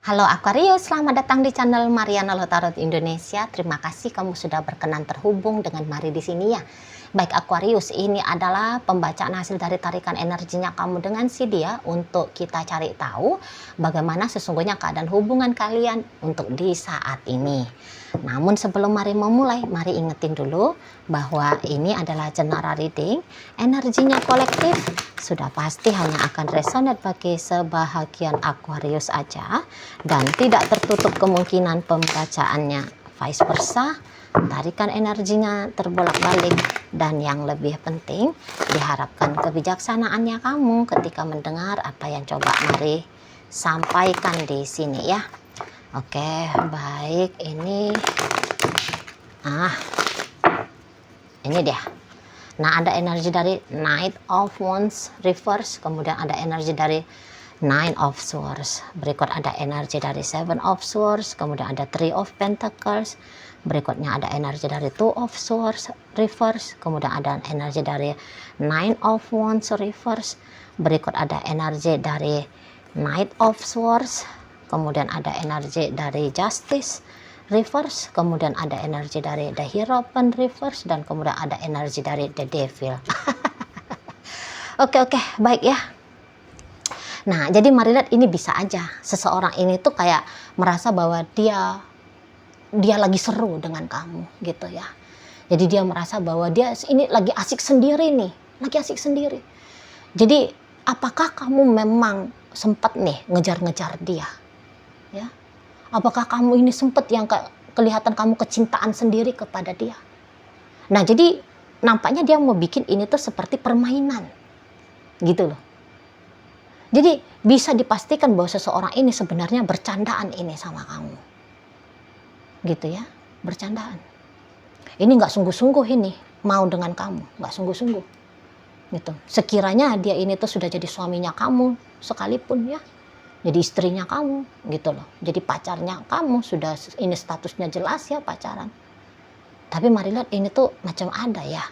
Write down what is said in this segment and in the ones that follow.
Halo Aquarius, selamat datang di channel Mariana Lotarot Indonesia. Terima kasih kamu sudah berkenan terhubung dengan Mari di sini ya. Baik Aquarius, ini adalah pembacaan hasil dari tarikan energinya kamu dengan si dia untuk kita cari tahu bagaimana sesungguhnya keadaan hubungan kalian untuk di saat ini. Namun sebelum Mari memulai, mari ingetin dulu bahwa ini adalah general reading, energinya kolektif, sudah pasti hanya akan resonate bagi sebahagian Aquarius aja dan tidak tertutup kemungkinan pembacaannya vice versa. Tarikan energinya terbolak-balik dan yang lebih penting diharapkan kebijaksanaannya kamu ketika mendengar apa yang coba Mari sampaikan di sini ya. Oke, baik, ini dia. Nah, ada energi dari Knight of Wands reverse, kemudian ada energi dari Nine of Swords, berikut ada energi dari Seven of Swords, kemudian ada Three of Pentacles, berikutnya ada energi dari Two of Swords reverse, kemudian ada energi dari Nine of Wands reverse, berikut ada energi dari Knight of Swords, kemudian ada energi dari Justice reverse, kemudian ada energi dari The Hierophant reverse, dan kemudian ada energi dari The Devil. Oke, baik ya. Nah, jadi mari lihat, ini bisa aja seseorang ini tuh kayak merasa bahwa dia lagi seru dengan kamu gitu ya. Jadi dia merasa bahwa dia ini lagi asik sendiri nih, lagi asik sendiri. Jadi apakah kamu memang sempat nih ngejar-ngejar dia? Ya. Apakah kamu ini sempat yang kelihatan kamu kecintaan sendiri kepada dia? Nah, jadi nampaknya dia mau bikin ini tuh seperti permainan. Gitu loh. Jadi bisa dipastikan bahwa seseorang ini sebenarnya bercandaan ini sama kamu. Gitu ya, bercandaan. Ini nggak sungguh-sungguh ini mau dengan kamu, nggak sungguh-sungguh. Gitu. Sekiranya dia ini tuh sudah jadi suaminya kamu sekalipun ya. Jadi istrinya kamu gitu loh. Jadi pacarnya kamu, sudah ini statusnya jelas ya, pacaran. Tapi mari lihat, ini tuh macam ada ya.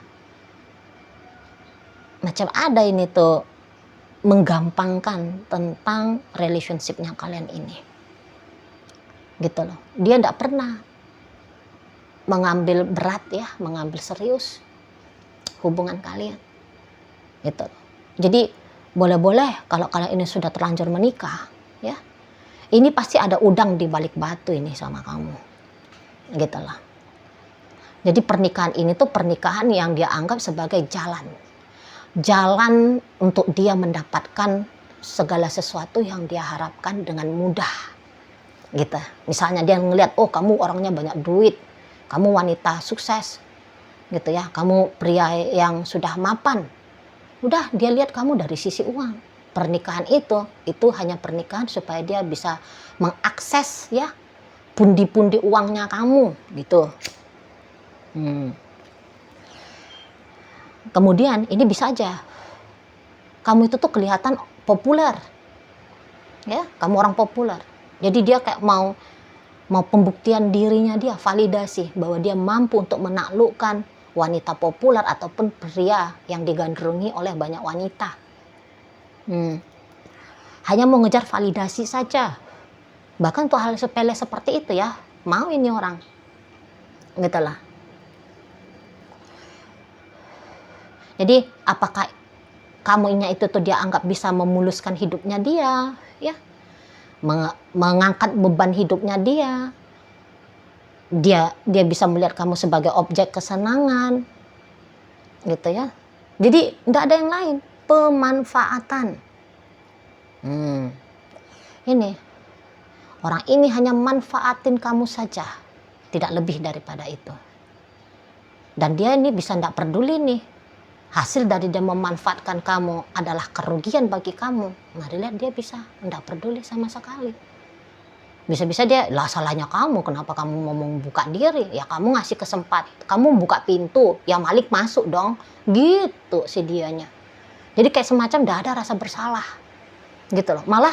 Macam ada ini tuh menggampangkan tentang relationship-nya kalian ini. Gitu loh. Dia tidak pernah mengambil berat ya, mengambil serius hubungan kalian. Gitu loh. Jadi boleh-boleh kalau kalian ini sudah terlanjur menikah ya, ini pasti ada udang di balik batu ini sama kamu. Gitu loh. Jadi pernikahan ini tuh pernikahan yang dia anggap sebagai jalan untuk dia mendapatkan segala sesuatu yang dia harapkan dengan mudah gitu. Misalnya dia ngelihat, oh kamu orangnya banyak duit, kamu wanita sukses gitu ya, kamu pria yang sudah mapan, udah dia lihat kamu dari sisi uang. Pernikahan itu hanya pernikahan supaya dia bisa mengakses ya pundi-pundi uangnya kamu gitu. Kemudian ini bisa aja kamu itu tuh kelihatan populer ya, kamu orang populer. Jadi dia kayak mau pembuktian dirinya, dia validasi bahwa dia mampu untuk menaklukkan wanita populer ataupun pria yang digandrungi oleh banyak wanita. Hanya mau ngejar validasi saja, bahkan untuk hal sepele seperti itu ya mau ini orang gitu lah. Jadi apakah kamunya itu tuh dia anggap bisa memuluskan hidupnya dia ya, mengangkat beban hidupnya dia bisa melihat kamu sebagai objek kesenangan gitu ya. Jadi tidak ada yang lain, pemanfaatan. Ini orang ini hanya manfaatin kamu saja, tidak lebih daripada itu. Dan dia ini bisa tidak peduli nih, hasil dari dia memanfaatkan kamu adalah kerugian bagi kamu. Mari lihat, dia bisa tidak peduli sama sekali. Bisa-bisa dia, lah salahnya kamu, kenapa kamu mau membuka diri? Ya kamu ngasih kesempatan, kamu buka pintu, ya Malik masuk dong. Gitu si dianya. Jadi kayak semacam tidak ada rasa bersalah. Gitu loh. Malah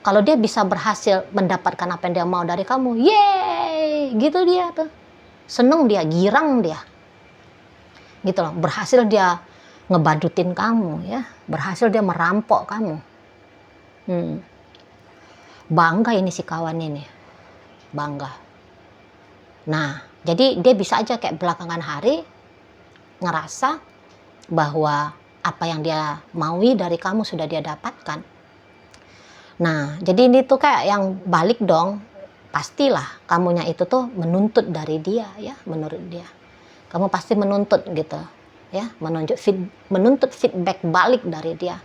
kalau dia bisa berhasil mendapatkan apa yang dia mau dari kamu, yeay, gitu dia tuh. Seneng dia, girang dia. Gitu loh, berhasil dia ngebadutin kamu ya, berhasil dia merampok kamu. bangga ini si kawan ini, bangga. Nah, jadi dia bisa aja kayak belakangan hari ngerasa bahwa apa yang dia maui dari kamu sudah dia dapatkan. Nah, jadi ini tuh kayak yang balik dong. Pastilah kamunya itu tuh menuntut dari dia ya, menurut dia. Kamu pasti menuntut gitu ya, menuntut feedback balik dari dia.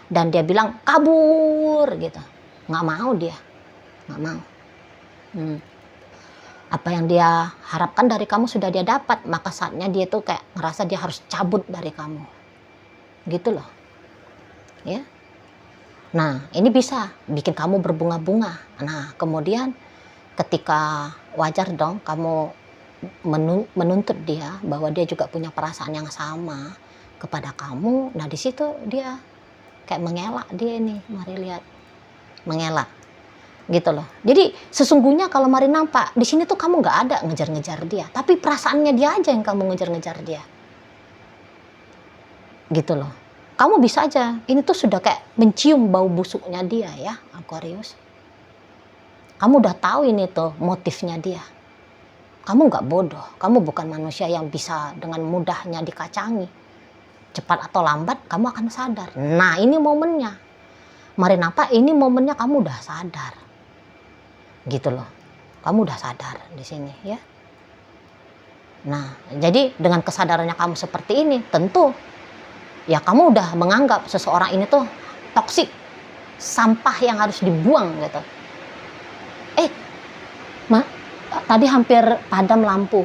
Dan dia bilang kabur gitu. Nggak mau dia, nggak mau. Apa yang dia harapkan dari kamu sudah dia dapat, maka saatnya dia tuh kayak ngerasa dia harus cabut dari kamu. Gitu loh. Ya. Nah, ini bisa bikin kamu berbunga-bunga. Nah, kemudian ketika wajar dong kamu menuntut dia bahwa dia juga punya perasaan yang sama kepada kamu. Nah, di situ dia kayak mengelak dia ini, mari lihat. Mengelak. Gitu loh. Jadi sesungguhnya kalau mari nampak di sini tuh kamu nggak ada ngejar-ngejar dia, tapi perasaannya dia aja yang kamu ngejar-ngejar dia. Gitu loh. Kamu bisa aja, ini tuh sudah kayak mencium bau busuknya dia ya, Aquarius. Kamu udah tahu ini tuh motifnya dia. Kamu nggak bodoh, kamu bukan manusia yang bisa dengan mudahnya dikacangi. Cepat atau lambat kamu akan sadar. Nah, ini momennya. Mari nampak ini momennya kamu udah sadar. Gitu loh. Kamu udah sadar di sini ya. Nah, jadi dengan kesadarannya kamu seperti ini, tentu ya kamu udah menganggap seseorang ini tuh toksik, sampah yang harus dibuang gitu. Tadi hampir padam lampu.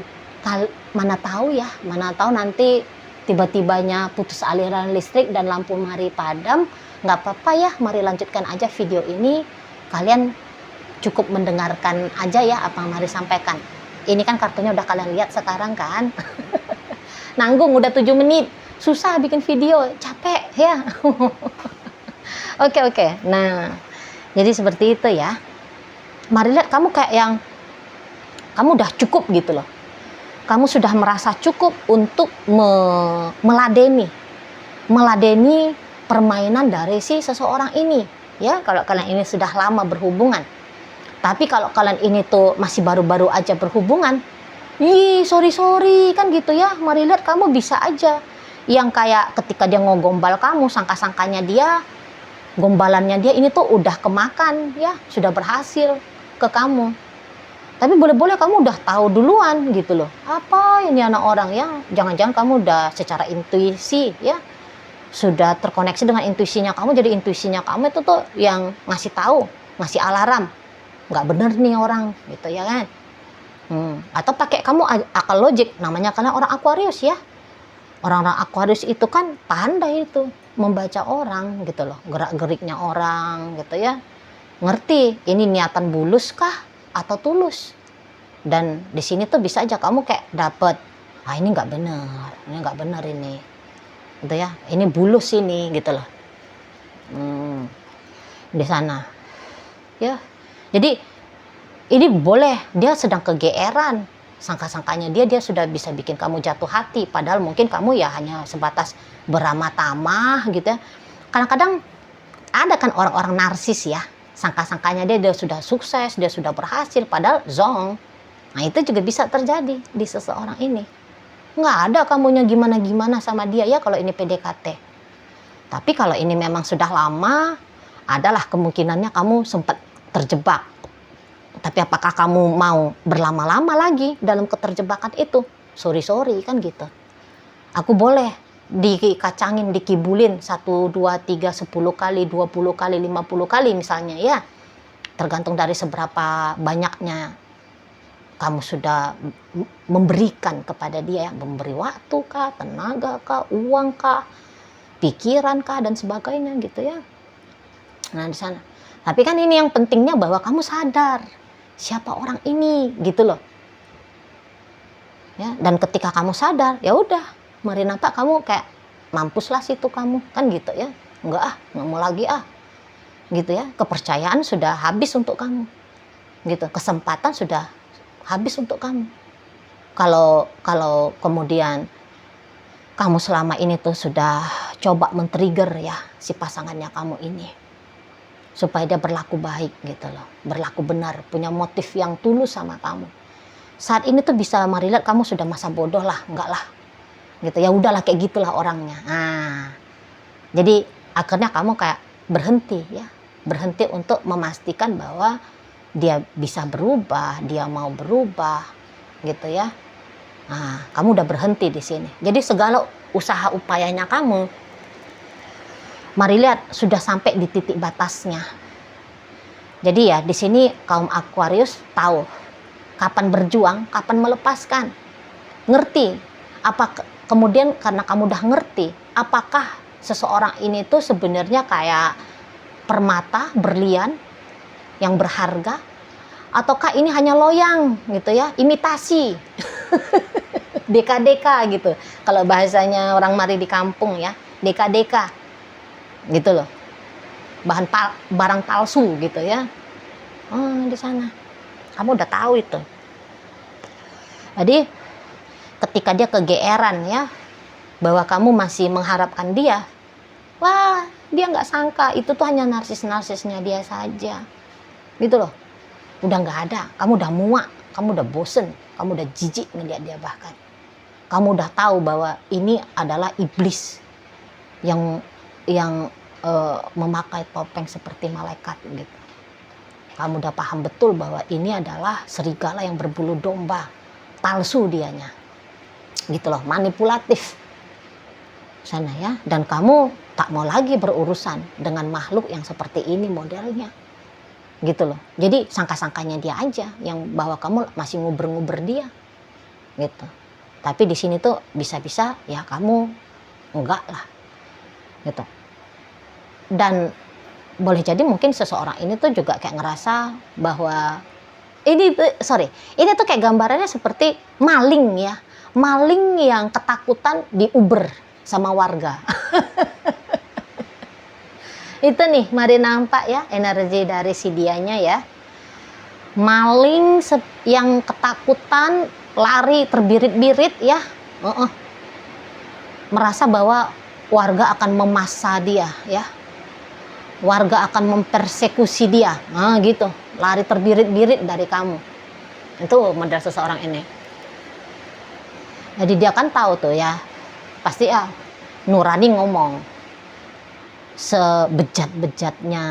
Mana tahu nanti tiba-tibanya putus aliran listrik dan lampu mari padam. Nggak apa-apa ya, mari lanjutkan aja video ini. Kalian cukup mendengarkan aja ya apa yang mari sampaikan. Ini kan kartunya udah kalian lihat sekarang kan. Nanggung udah 7 menit. Susah bikin video, capek ya. Oke. Nah, jadi seperti itu ya. Mari lihat kamu kayak yang kamu udah cukup gitu loh. Kamu sudah merasa cukup untuk meladeni permainan dari si seseorang ini. Ya, kalau kalian ini sudah lama berhubungan. Tapi kalau kalian ini tuh masih baru-baru aja berhubungan, sorry kan gitu ya. Mari lihat kamu bisa aja yang kayak ketika dia ngogombal kamu, sangka-sangkanya dia, gombalannya dia ini tuh udah kemakan ya, sudah berhasil ke kamu. Tapi boleh-boleh kamu udah tahu duluan gitu loh. Apa ini anak orang ya? Jangan-jangan kamu udah secara intuisi ya, sudah terkoneksi dengan intuisinya kamu. Jadi intuisinya kamu itu tuh yang ngasih tahu, ngasih alarm. Nggak bener nih orang gitu ya kan. Atau pakai kamu akal logik, namanya karena orang Aquarius ya. Orang-orang Aquarius itu kan pandai itu membaca orang gitu loh, gerak-geriknya orang gitu ya. Ngerti ini niatan bulus kah atau tulus. Dan di sini tuh bisa aja kamu kayak dapet, ini nggak benar ini gitu ya, ini bulus ini gitu loh. Di sana ya. Jadi ini boleh dia sedang kegeeran, sangka-sangkanya dia sudah bisa bikin kamu jatuh hati, padahal mungkin kamu ya hanya sebatas beramah tamah gitu ya. Kadang-kadang ada kan orang-orang narsis ya, sangka-sangkanya dia sudah sukses, dia sudah berhasil, padahal zong. Nah, itu juga bisa terjadi di seseorang ini. Nggak ada kamunya gimana-gimana sama dia ya kalau ini PDKT. Tapi kalau ini memang sudah lama, adalah kemungkinannya kamu sempat terjebak. Tapi apakah kamu mau berlama-lama lagi dalam keterjebakan itu? Sorry kan gitu. Aku boleh dikacangin, dikibulin 1, 2, 3, 10 kali, 20 kali, 50 kali misalnya ya. Tergantung dari seberapa banyaknya kamu sudah memberikan kepada dia ya. Memberi waktu kah, tenaga kah, uang kah, pikiran kah, dan sebagainya gitu ya. Nah di sana. Tapi kan ini yang pentingnya bahwa kamu sadar siapa orang ini gitu loh. Ya, dan ketika kamu sadar, ya udah, mari nampak kamu kayak mampuslah situ kamu kan gitu ya. Nggak mau lagi gitu ya. Kepercayaan sudah habis untuk kamu. Gitu, kesempatan sudah habis untuk kamu. Kalau kemudian kamu selama ini tuh sudah coba men-trigger ya si pasangannya kamu ini. supaya dia berlaku baik gitu loh, berlaku benar, punya motif yang tulus sama kamu. Saat ini tuh bisa Mari lihat kamu sudah masa bodoh lah, enggak lah, gitu ya udahlah kayak gitulah orangnya. Nah, jadi akhirnya kamu kayak berhenti ya, berhenti untuk memastikan bahwa dia bisa berubah, dia mau berubah, gitu ya. Nah, kamu udah berhenti di sini. Jadi segala usaha upayanya kamu, Mari lihat sudah sampai di titik batasnya. Jadi ya di sini kaum Aquarius tahu kapan berjuang, kapan melepaskan. Ngerti. Kemudian karena kamu udah ngerti, apakah seseorang ini tuh sebenarnya kayak permata, berlian yang berharga, ataukah ini hanya loyang gitu ya, imitasi. Deka-deka gitu. Kalau bahasanya orang Mari di kampung ya, deka-deka. Gitu loh. Barang palsu gitu ya. Oh, di sana. Kamu udah tahu itu. Jadi ketika dia kegeeran ya, bahwa kamu masih mengharapkan dia, wah, dia nggak sangka itu tuh hanya narsis-narsisnya dia saja. Gitu loh. Udah nggak ada. Kamu udah muak, kamu udah bosen, kamu udah jijik ngeliat dia bahkan. Kamu udah tahu bahwa ini adalah iblis yang memakai topeng seperti malaikat gitu. Kamu udah paham betul bahwa ini adalah serigala yang berbulu domba, palsu dianya, gitu loh, manipulatif sana ya. Dan kamu tak mau lagi berurusan dengan makhluk yang seperti ini modelnya, gitu loh. Jadi sangka-sangkanya dia aja yang bahwa kamu masih nguber-nguber dia, gitu. Tapi di sini tuh bisa-bisa ya kamu enggak lah, gitu. Dan boleh jadi mungkin seseorang ini tuh juga kayak ngerasa bahwa ini tuh kayak gambarannya seperti maling ya, maling yang ketakutan diuber sama warga. Itu nih Mari nampak ya energi dari si dianya ya, maling yang ketakutan lari terbirit-birit ya, merasa bahwa warga akan memasa dia ya, warga akan mempersekusi dia, nah gitu, lari terbirit-birit dari kamu. Itu model seseorang ini. Jadi dia kan tahu tuh ya, pasti ya nurani ngomong, sebejat-bejatnya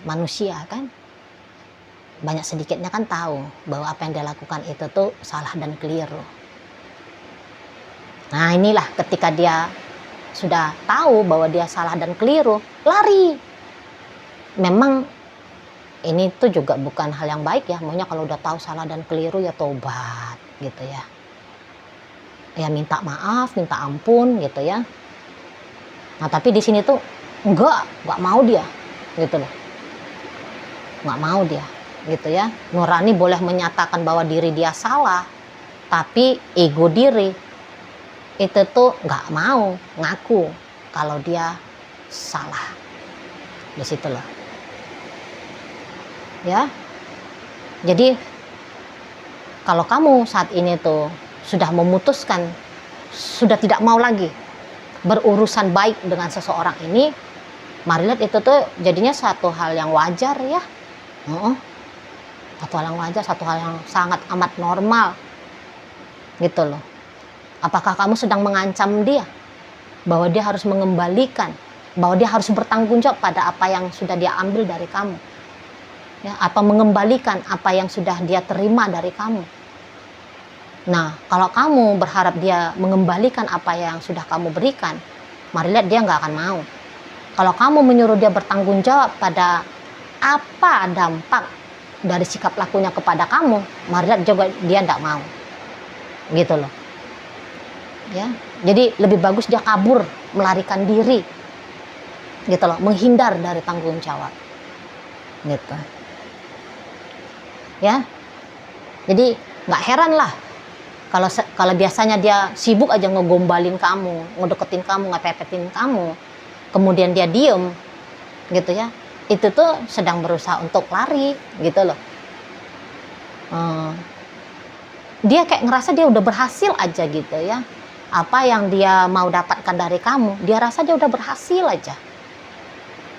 manusia kan, banyak sedikitnya kan tahu bahwa apa yang dia lakukan itu tuh salah dan keliru. Nah inilah ketika dia sudah tahu bahwa dia salah dan keliru, lari. Memang ini tuh juga bukan hal yang baik ya, maunya kalau udah tahu salah dan keliru ya tobat gitu ya. Ya minta maaf, minta ampun gitu ya. Nah tapi di sini tuh enggak mau dia gitu loh. Enggak mau dia gitu ya. Nurani boleh menyatakan bahwa diri dia salah, tapi ego diri itu tuh nggak mau ngaku kalau dia salah. Di situ loh ya. Jadi kalau kamu saat ini tuh sudah memutuskan, sudah tidak mau lagi berurusan baik dengan seseorang ini, Mari lihat itu tuh jadinya satu hal yang wajar ya. Satu hal yang wajar, satu hal yang sangat amat normal gitu loh. Apakah kamu sedang mengancam dia bahwa dia harus mengembalikan, bahwa dia harus bertanggung jawab pada apa yang sudah dia ambil dari kamu ya, atau mengembalikan apa yang sudah dia terima dari kamu? Nah kalau kamu berharap dia mengembalikan apa yang sudah kamu berikan, Mari lihat dia nggak akan mau. Kalau kamu menyuruh dia bertanggung jawab pada apa dampak dari sikap lakunya kepada kamu, Mari lihat juga dia tidak mau gitu loh ya. Jadi lebih bagus dia kabur, melarikan diri gitu loh, menghindar dari tanggung jawab gitu ya. Jadi nggak heran lah kalau biasanya dia sibuk aja ngegombalin kamu, ngedeketin kamu, ngepepetin kamu, kemudian dia diem gitu ya, itu tuh sedang berusaha untuk lari gitu loh. Dia kayak ngerasa dia udah berhasil aja gitu ya. Apa yang dia mau dapatkan dari kamu, dia rasa dia udah berhasil aja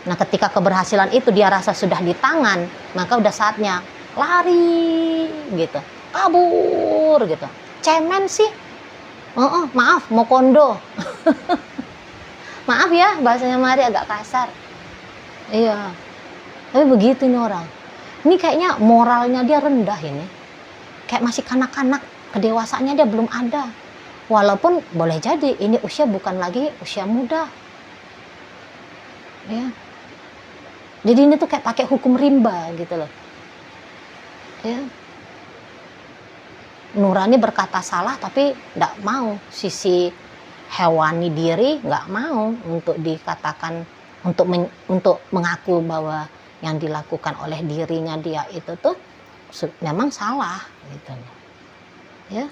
Nah, ketika keberhasilan itu dia rasa sudah di tangan, maka udah saatnya lari gitu, kabur gitu. Cemen sih. Maaf, mau kondo. Maaf ya, bahasanya Mari agak kasar. Iya, tapi begitu nih orang. Ini kayaknya moralnya dia rendah ini. Kayak masih kanak-kanak, kedewasaannya dia belum ada. Walaupun boleh jadi ini usia bukan lagi usia muda. Ya. Jadi ini tuh kayak pakai hukum rimba gitu loh. Ya. Nurani berkata salah tapi enggak mau, sisi hewani diri nggak mau untuk dikatakan, untuk mengaku bahwa yang dilakukan oleh dirinya dia itu tuh memang salah gitu. Ya.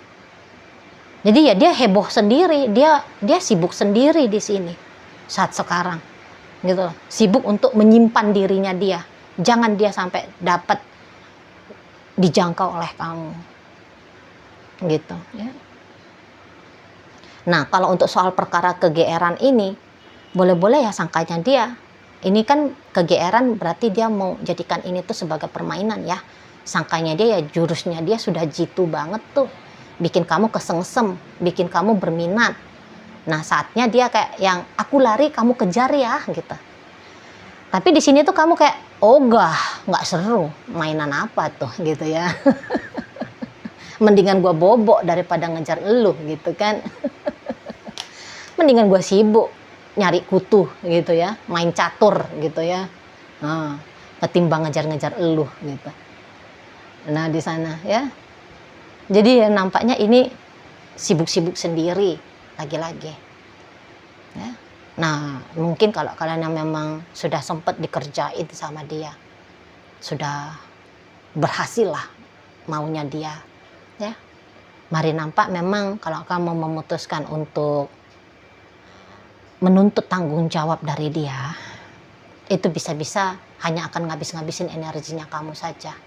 Jadi ya dia heboh sendiri, dia sibuk sendiri di sini saat sekarang. Gitu loh. Sibuk untuk menyimpan dirinya dia. Jangan dia sampai dapat dijangkau oleh kamu. Gitu, ya. Nah, kalau untuk soal perkara kegeeran ini, boleh-boleh ya sangkanya dia. Ini kan kegeeran berarti dia mau jadikan ini tuh sebagai permainan ya. Sangkanya dia ya jurusnya dia sudah jitu banget tuh. Bikin kamu kesengsem, bikin kamu berminat. Nah, saatnya dia kayak yang aku lari kamu kejar ya gitu. Tapi di sini tuh kamu kayak ogah, nggak seru. Mainan apa tuh gitu ya. Mendingan gua bobok daripada ngejar eluh gitu kan. Mendingan gua sibuk nyari kutu gitu ya, main catur gitu ya. Nah, ketimbang ngejar-ngejar eluh gitu. Nah, di sana ya. Jadi ya nampaknya ini sibuk-sibuk sendiri lagi-lagi. Ya. Nah, mungkin kalau kalian yang memang sudah sempat dikerjain sama dia, sudah berhasil lah maunya dia, ya. Mari nampak memang kalau kamu memutuskan untuk menuntut tanggung jawab dari dia, itu bisa-bisa hanya akan ngabis-ngabisin energinya kamu saja.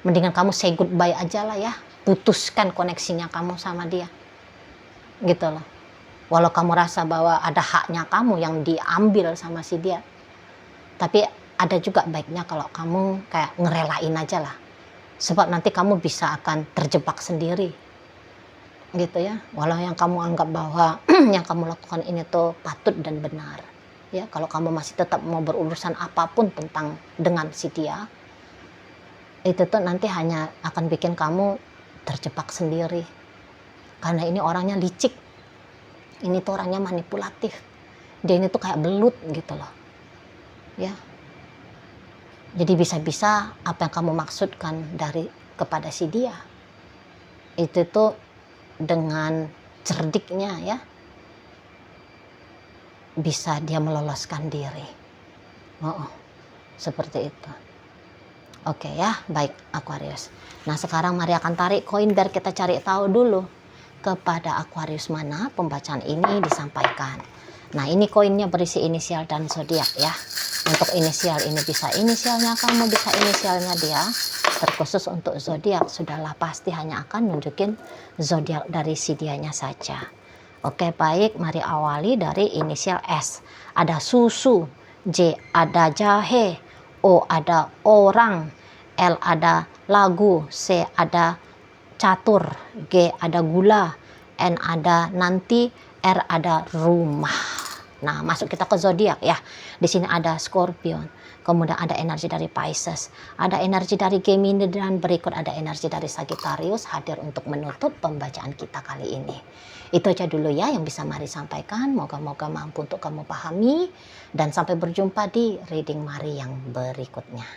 Mendingan kamu say goodbye aja lah ya. Putuskan koneksinya kamu sama dia. Gitu loh. Walau kamu rasa bahwa ada haknya kamu yang diambil sama si dia. Tapi ada juga baiknya kalau kamu kayak ngerelain aja lah. Sebab nanti kamu bisa akan terjebak sendiri. Gitu ya. Walau yang kamu anggap bahwa yang kamu lakukan ini tuh patut dan benar. Ya, kalau kamu masih tetap mau berurusan apapun dengan si dia, itu tuh nanti hanya akan bikin kamu terjebak sendiri. Karena ini orangnya licik. Ini tuh orangnya manipulatif. Dia ini tuh kayak belut gitu loh. Ya. Jadi bisa-bisa apa yang kamu maksudkan kepada si dia, itu tuh dengan cerdiknya ya, bisa dia meloloskan diri. Seperti itu. Oke ya, baik Aquarius. Nah, sekarang mari akan tarik koin biar kita cari tahu dulu kepada Aquarius mana pembacaan ini disampaikan. Nah, ini koinnya berisi inisial dan zodiak ya. Untuk inisial ini bisa inisialnya kamu, bisa inisialnya dia. Terkhusus untuk zodiak sudahlah pasti hanya akan nunjukin zodiak dari si dianya saja. Oke, baik, mari awali dari inisial S. Ada susu, J ada jahe, O ada orang, L ada lagu, C ada catur, G ada gula, N ada nanti, R ada rumah. Nah, masuk kita ke zodiak ya. Di sini ada Scorpion, kemudian ada energi dari Pisces, ada energi dari Gemini, dan berikut ada energi dari Sagittarius hadir untuk menutup pembacaan kita kali ini. Itu aja dulu ya yang bisa Mari sampaikan. Moga-moga mampu untuk kamu pahami. Dan sampai berjumpa di reading Mari yang berikutnya.